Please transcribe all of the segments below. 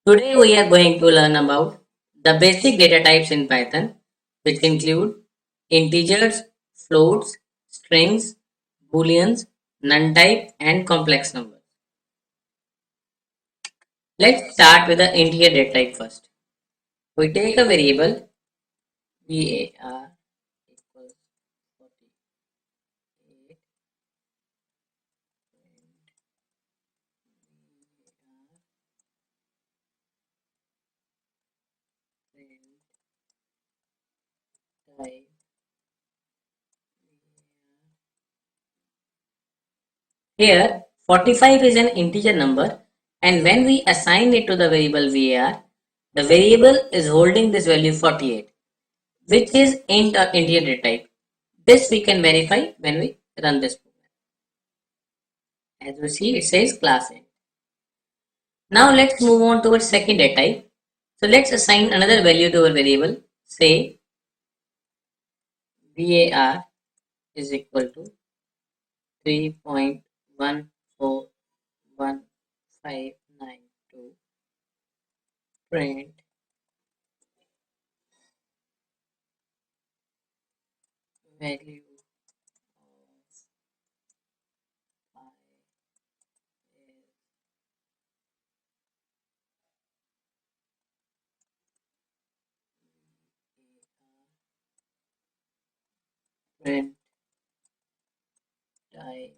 Today we are going to learn about the basic data types in Python, which include integers, floats, strings, booleans, NoneType, and complex numbers. Let's start with the integer data type first. We take a variable var equals 48. Type. Here, 45 is an integer number, and when we assign it to the variable var, the variable is holding this value 48, which is int or integer data type. This we can verify when we run this program. As we see, it says class int. Now let's move on to our second data type. So let's assign another value to our variable. Say var is equal to 3.141592 print value of print type.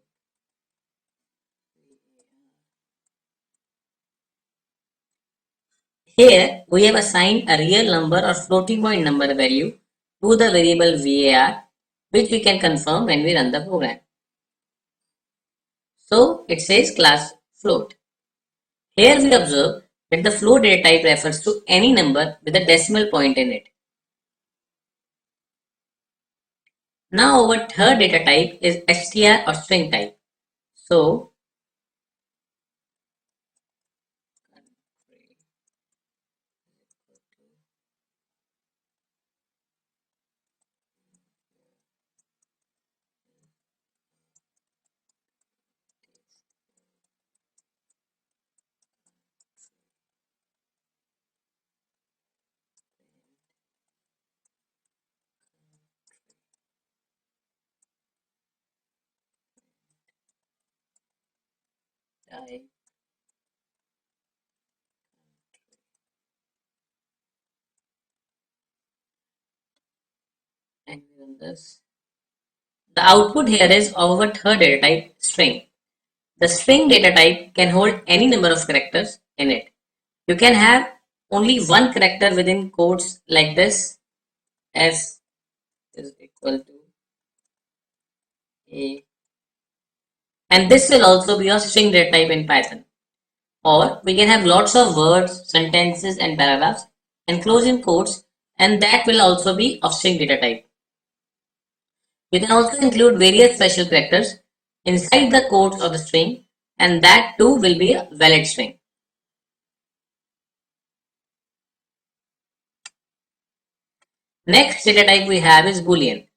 Here we have assigned a real number or floating point number value to the variable var, which we can confirm when we run the program. So it says class float. Here we observe that the float data type refers to any number with a decimal point in it. Now our third data type is str or string type. So type and we run this. The output here is of our third data type string. The string data type can hold any number of characters in it. You can have only one character within quotes like this. S is equal to A, and this will also be a string data type in Python. Or we can have lots of words, sentences, and paragraphs enclosed in quotes, and that will also be of string data type. You can also include various special characters inside the quotes of the string, and that too will be a valid string. Next data type we have is Boolean.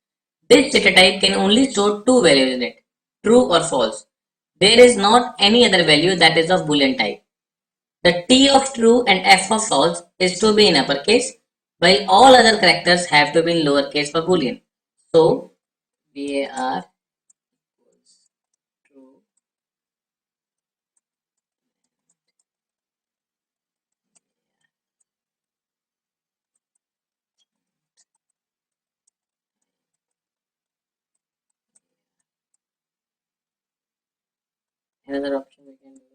This data type can only store two values in it, true or false. There is not any other value that is of Boolean type. The T of true and F of false is to be in uppercase, while all other characters have to be in lowercase for Boolean. So, var equals true. Another option we can do is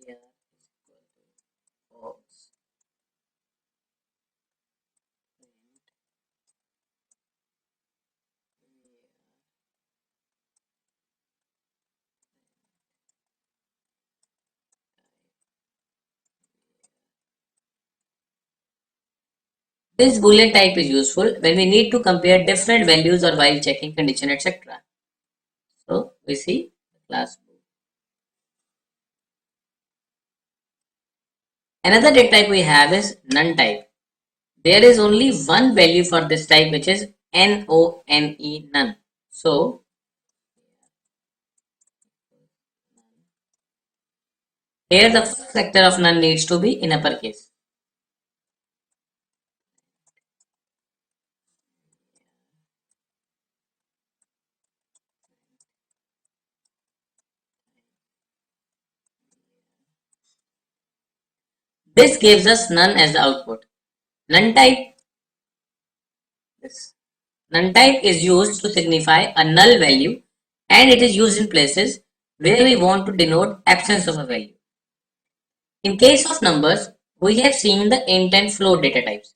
var is equal to false. This Boolean type is useful when we need to compare different values or while checking condition, etc. So we see the class bool. Another data type we have is NoneType. There is only one value for this type, which is N-O-N-E, none. So here the first character of none needs to be in uppercase. This gives us none as the output. NoneType this. NoneType is used to signify a null value, and it is used in places where we want to denote absence of a value. In case of numbers, we have seen the int and float data types.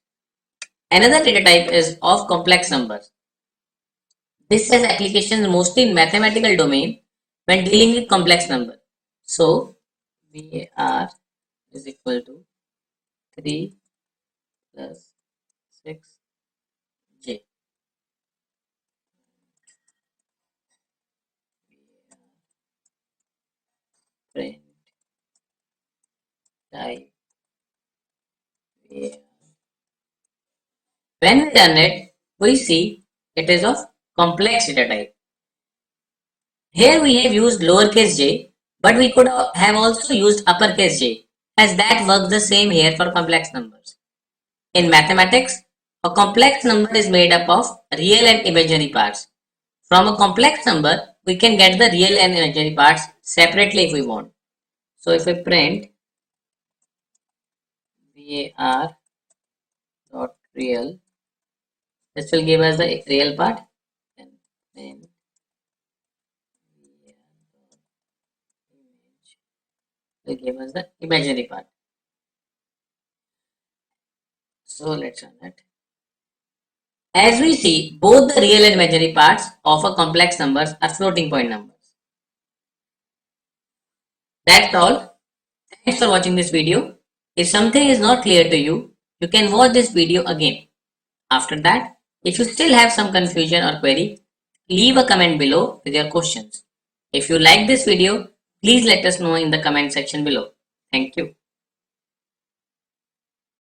Another data type is of complex numbers. This has applications mostly in mathematical domain when dealing with complex number. So var is equal to 3 plus 6j. Print type var. When we run it, we see it is of complex data type. Here we have used lowercase j, but we could have also used uppercase j, as that works the same here for complex numbers. In mathematics, a complex number is made up of real and imaginary parts. From a complex number, we can get the real and imaginary parts separately if we want. So if we print var dot real, this will give us the real part, and then will give us the imaginary part. So let's run it. As we see, both the real and imaginary parts of a complex numbers are floating point numbers. That's all. Thanks for watching this video. If something is not clear to you, you can watch this video again. After that, if you still have some confusion or query, leave a comment below with your questions. If you like this video, please let us know in the comment section below. Thank you.